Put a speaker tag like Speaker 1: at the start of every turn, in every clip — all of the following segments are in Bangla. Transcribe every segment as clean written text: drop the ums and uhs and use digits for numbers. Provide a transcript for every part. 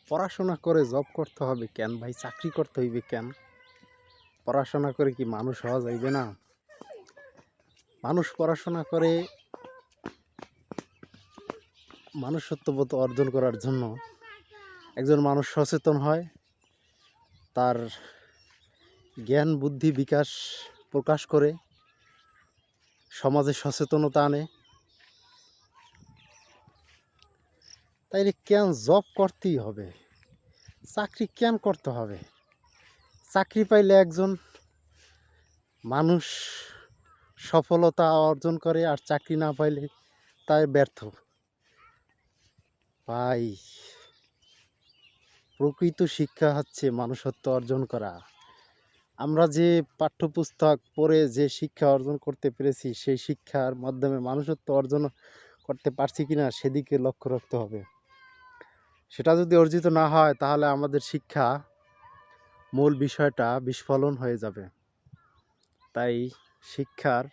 Speaker 1: পড়াশোনা করে জব করতে হবে কেন ভাই? চাকরি করতে হইবে কেন? পড়াশোনা করে কি মানুষ হওয়া যাইবে না? মানুষ পড়াশোনা করে মনুষ্যত্ববোধ অর্জন করার জন্য। একজন মানুষ সচেতন হয়, তার জ্ঞান বুদ্ধি বিকাশ প্রকাশ করে সমাজে সচেতনতা আনে। তাইলে কেন জব করতেই হবে? চাকরি কেন করতে হবে? চাকরি পাইলে একজন মানুষ সফলতা অর্জন করে, আর চাকরি না পাইলে তাই ব্যর্থ। ভাই, প্রকৃত শিক্ষা হচ্ছে মানুষত্ব অর্জন করা। আমরা যে পাঠ্যপুস্তক পড়ে যে শিক্ষা অর্জন করতে পেরেছি, সেই শিক্ষার মাধ্যমে মানুষত্ব অর্জন করতে পারছি কিনা সেদিকে লক্ষ্য রাখতে হবে। সেটা যদি অর্জিত না হয়, তাহলে আমাদের শিক্ষা মূল বিষয়টা বিস্ফলন হয়ে যাবে। তাই শিক্ষার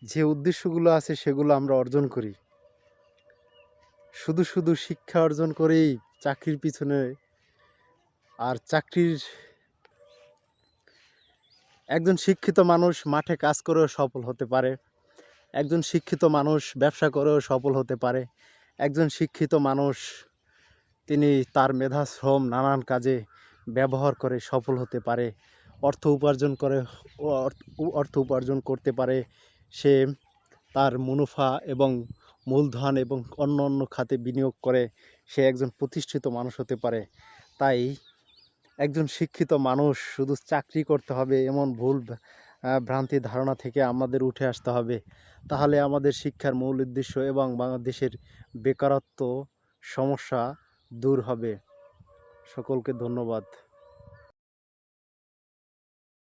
Speaker 1: যে উদ্দেশ্যগুলো আছে সেগুলো আমরা অর্জন করি। শুধু শুধু শিক্ষা অর্জন করেই চাকরির পিছনে, আর চাকরির একজন শিক্ষিত মানুষ মাঠে কাজ করেও সফল হতে পারে, একজন শিক্ষিত মানুষ ব্যবসা করেও সফল হতে পারে, একজন শিক্ষিত মানুষ তিনি তার মেধা শ্রম নানান কাজে ব্যবহার করে সফল হতে পারে, অর্থ উপার্জন করতে পারে। সে তার মুনাফা এবং মূলধন এবং অন্য অন্য খাতে বিনিয়োগ করে সে একজন প্রতিষ্ঠিত মানুষ হতে পারে। তাই একজন শিক্ষিত মানুষ শুধু চাকরি করতে হবে এমন ভুল ভ্রান্তি ধারণা থেকে আমাদের উঠে আসতে হবে। তাহলে আমাদের শিক্ষার মূল উদ্দেশ্য এবং বাংলাদেশের বেকারত্ব সমস্যা দূর হবে। সকলকে ধন্যবাদ।